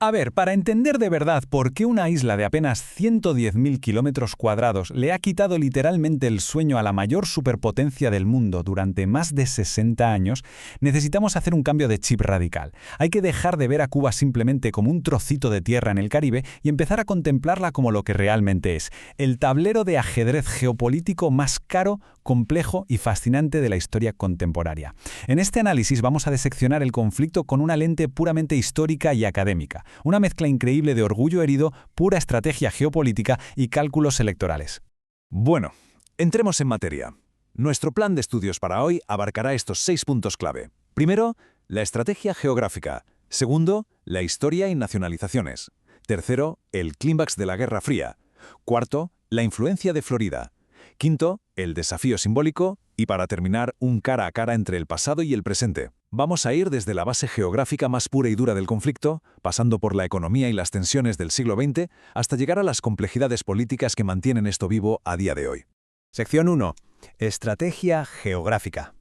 A ver, para entender de verdad por qué una isla de apenas 110.000 kilómetros cuadrados le ha quitado literalmente el sueño a la mayor superpotencia del mundo durante más de 60 años, necesitamos hacer un cambio de chip radical. Hay que dejar de ver a Cuba simplemente como un trocito de tierra en el Caribe y empezar a contemplarla como lo que realmente es, el tablero de ajedrez geopolítico más caro, complejo y fascinante de la historia contemporánea. En este análisis vamos a diseccionar el conflicto con una lente puramente histórica y académica. Una mezcla increíble de orgullo herido, pura estrategia geopolítica y cálculos electorales. Bueno, entremos en materia. Nuestro plan de estudios para hoy abarcará estos 6 puntos clave. Primero, la estrategia geográfica. Segundo, la historia y nacionalizaciones. Tercero, el clímax de la Guerra Fría. Cuarto, la influencia de Florida. Quinto, el desafío simbólico. Y para terminar, un cara a cara entre el pasado y el presente. Vamos a ir desde la base geográfica más pura y dura del conflicto, pasando por la economía y las tensiones del siglo XX, hasta llegar a las complejidades políticas que mantienen esto vivo a día de hoy. Sección 1. Estrategia geográfica.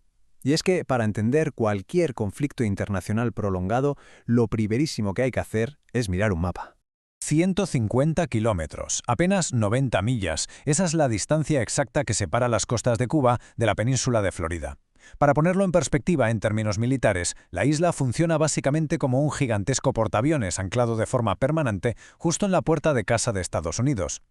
Y es que, para entender cualquier conflicto internacional prolongado, lo primerísimo que hay que hacer es mirar un mapa. 150 kilómetros, apenas 90 millas. Esa es la distancia exacta que separa las costas de Cuba de la península de Florida. Para ponerlo en perspectiva en términos militares, la isla funciona básicamente como un gigantesco portaaviones anclado de forma permanente justo en la puerta de casa de Estados Unidos.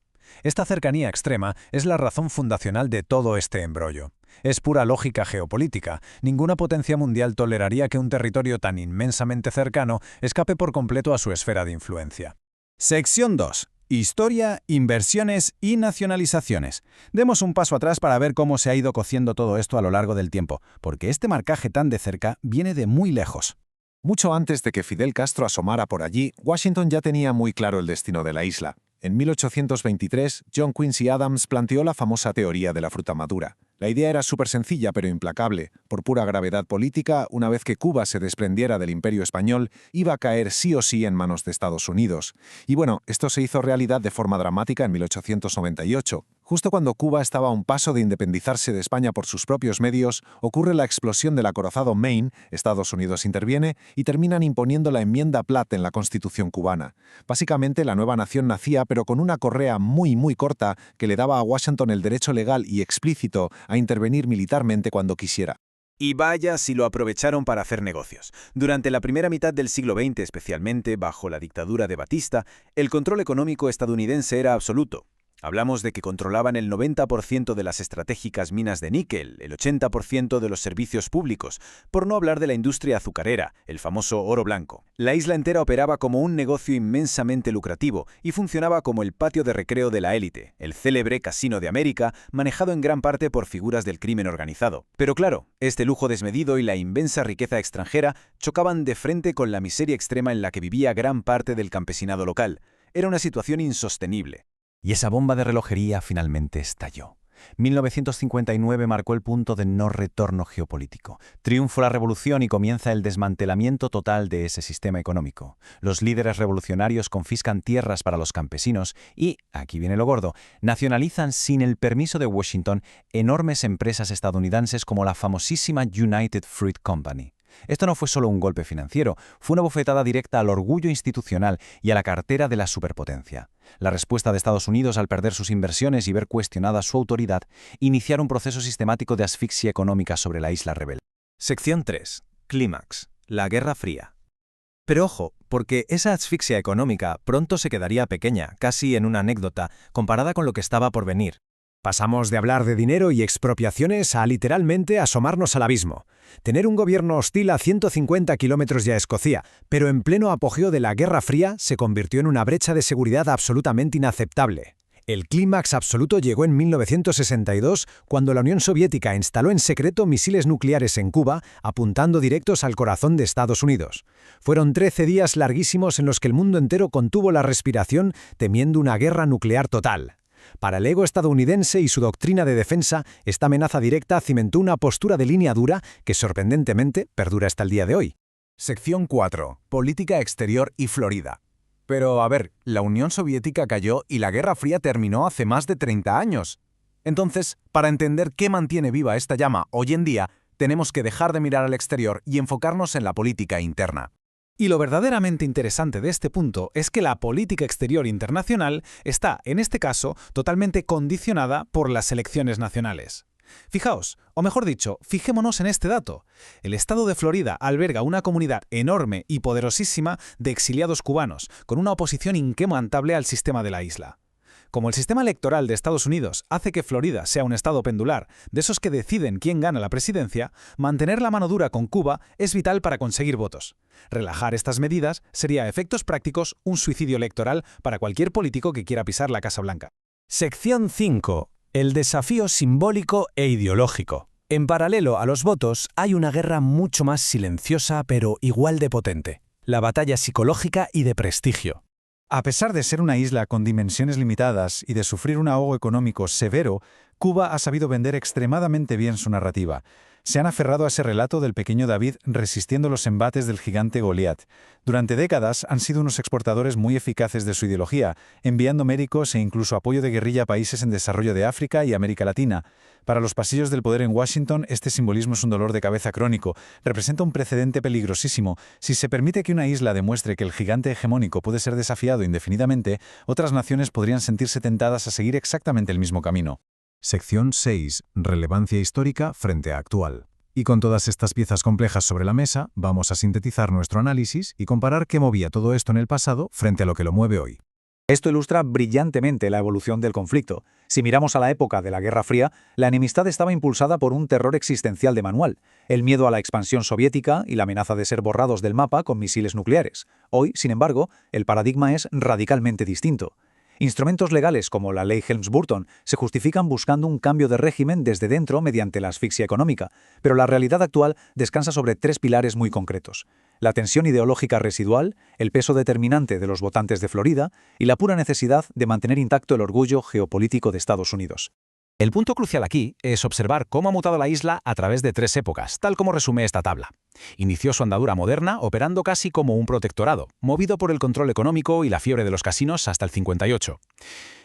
Esta cercanía extrema es la razón fundacional de todo este embrollo. Es pura lógica geopolítica. Ninguna potencia mundial toleraría que un territorio tan inmensamente cercano escape por completo a su esfera de influencia. Sección 2. Historia, inversiones y nacionalizaciones. Demos un paso atrás para ver cómo se ha ido cociendo todo esto a lo largo del tiempo, porque este marcaje tan de cerca viene de muy lejos. Mucho antes de que Fidel Castro asomara por allí, Washington ya tenía muy claro el destino de la isla. En 1823, John Quincy Adams planteó la famosa teoría de la fruta madura. La idea era súper sencilla pero implacable. Por pura gravedad política, una vez que Cuba se desprendiera del Imperio Español, iba a caer sí o sí en manos de Estados Unidos. Y bueno, esto se hizo realidad de forma dramática en 1898. Justo cuando Cuba estaba a un paso de independizarse de España por sus propios medios, ocurre la explosión del acorazado Maine, Estados Unidos interviene y terminan imponiendo la enmienda Platt en la Constitución cubana. Básicamente la nueva nación nacía pero con una correa muy corta que le daba a Washington el derecho legal y explícito a intervenir militarmente cuando quisiera. Y vaya si lo aprovecharon para hacer negocios. Durante la primera mitad del siglo XX, especialmente bajo la dictadura de Batista, el control económico estadounidense era absoluto. Hablamos de que controlaban el 90% de las estratégicas minas de níquel, el 80% de los servicios públicos, por no hablar de la industria azucarera, el famoso oro blanco. La isla entera operaba como un negocio inmensamente lucrativo y funcionaba como el patio de recreo de la élite, el célebre Casino de América, manejado en gran parte por figuras del crimen organizado. Pero claro, este lujo desmedido y la inmensa riqueza extranjera chocaban de frente con la miseria extrema en la que vivía gran parte del campesinado local. Era una situación insostenible. Y esa bomba de relojería finalmente estalló. 1959 marcó el punto de no retorno geopolítico. Triunfa la revolución y comienza el desmantelamiento total de ese sistema económico. Los líderes revolucionarios confiscan tierras para los campesinos y, aquí viene lo gordo, nacionalizan sin el permiso de Washington enormes empresas estadounidenses como la famosísima United Fruit Company. Esto no fue solo un golpe financiero, fue una bofetada directa al orgullo institucional y a la cartera de la superpotencia. La respuesta de Estados Unidos al perder sus inversiones y ver cuestionada su autoridad, iniciar un proceso sistemático de asfixia económica sobre la isla rebelde. Sección 3. Clímax. La Guerra Fría. Pero ojo, porque esa asfixia económica pronto se quedaría pequeña, casi en una anécdota, comparada con lo que estaba por venir. Pasamos de hablar de dinero y expropiaciones a literalmente asomarnos al abismo. Tener un gobierno hostil a 150 kilómetros ya Escocia, pero en pleno apogeo de la Guerra Fría se convirtió en una brecha de seguridad absolutamente inaceptable. El clímax absoluto llegó en 1962, cuando la Unión Soviética instaló en secreto misiles nucleares en Cuba, apuntando directos al corazón de Estados Unidos. Fueron 13 días larguísimos en los que el mundo entero contuvo la respiración temiendo una guerra nuclear total. Para el ego estadounidense y su doctrina de defensa, esta amenaza directa cimentó una postura de línea dura que sorprendentemente perdura hasta el día de hoy. Sección 4. Política exterior y Florida. Pero, a ver, la Unión Soviética cayó y la Guerra Fría terminó hace más de 30 años. Entonces, para entender qué mantiene viva esta llama hoy en día, tenemos que dejar de mirar al exterior y enfocarnos en la política interna. Y lo verdaderamente interesante de este punto es que la política exterior internacional está, en este caso, totalmente condicionada por las elecciones nacionales. Fijaos, o mejor dicho, fijémonos en este dato. El estado de Florida alberga una comunidad enorme y poderosísima de exiliados cubanos, con una oposición inquebrantable al sistema de la isla. Como el sistema electoral de Estados Unidos hace que Florida sea un estado pendular, de esos que deciden quién gana la presidencia, mantener la mano dura con Cuba es vital para conseguir votos. Relajar estas medidas sería a efectos prácticos un suicidio electoral para cualquier político que quiera pisar la Casa Blanca. Sección 5. El desafío simbólico e ideológico. En paralelo a los votos, hay una guerra mucho más silenciosa pero igual de potente. La batalla psicológica y de prestigio. A pesar de ser una isla con dimensiones limitadas y de sufrir un ahogo económico severo, Cuba ha sabido vender extremadamente bien su narrativa. Se han aferrado a ese relato del pequeño David resistiendo los embates del gigante Goliat. Durante décadas han sido unos exportadores muy eficaces de su ideología, enviando médicos e incluso apoyo de guerrilla a países en desarrollo de África y América Latina. Para los pasillos del poder en Washington, este simbolismo es un dolor de cabeza crónico. Representa un precedente peligrosísimo. Si se permite que una isla demuestre que el gigante hegemónico puede ser desafiado indefinidamente, otras naciones podrían sentirse tentadas a seguir exactamente el mismo camino. Sección 6. Relevancia histórica frente a actual. Y con todas estas piezas complejas sobre la mesa, vamos a sintetizar nuestro análisis y comparar qué movía todo esto en el pasado frente a lo que lo mueve hoy. Esto ilustra brillantemente la evolución del conflicto. Si miramos a la época de la Guerra Fría, la enemistad estaba impulsada por un terror existencial de manual, el miedo a la expansión soviética y la amenaza de ser borrados del mapa con misiles nucleares. Hoy, sin embargo, el paradigma es radicalmente distinto. Instrumentos legales como la ley Helms-Burton se justifican buscando un cambio de régimen desde dentro mediante la asfixia económica, pero la realidad actual descansa sobre tres pilares muy concretos: la tensión ideológica residual, el peso determinante de los votantes de Florida y la pura necesidad de mantener intacto el orgullo geopolítico de Estados Unidos. El punto crucial aquí es observar cómo ha mutado la isla a través de tres épocas, tal como resume esta tabla. Inició su andadura moderna operando casi como un protectorado, movido por el control económico y la fiebre de los casinos hasta el 58.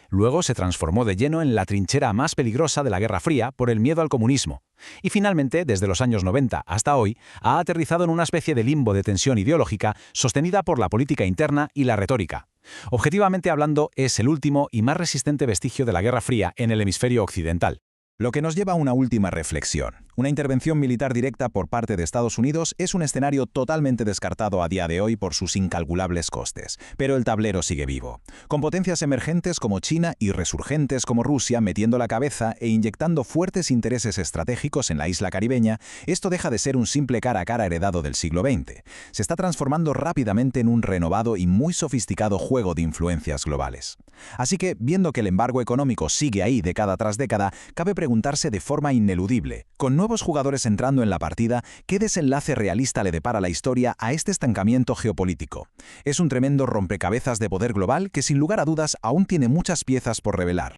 Luego se transformó de lleno en la trinchera más peligrosa de la Guerra Fría por el miedo al comunismo. Y finalmente, desde los años 90 hasta hoy, ha aterrizado en una especie de limbo de tensión ideológica sostenida por la política interna y la retórica. Objetivamente hablando, es el último y más resistente vestigio de la Guerra Fría en el hemisferio occidental. Lo que nos lleva a una última reflexión. Una intervención militar directa por parte de Estados Unidos es un escenario totalmente descartado a día de hoy por sus incalculables costes, pero el tablero sigue vivo. Con potencias emergentes como China y resurgentes como Rusia metiendo la cabeza e inyectando fuertes intereses estratégicos en la isla caribeña, esto deja de ser un simple cara a cara heredado del siglo XX. Se está transformando rápidamente en un renovado y muy sofisticado juego de influencias globales. Así que, viendo que el embargo económico sigue ahí década tras década, cabe preguntarse de forma ineludible, con nuevos jugadores entrando en la partida, ¿qué desenlace realista le depara la historia a este estancamiento geopolítico? Es un tremendo rompecabezas de poder global que sin lugar a dudas aún tiene muchas piezas por revelar.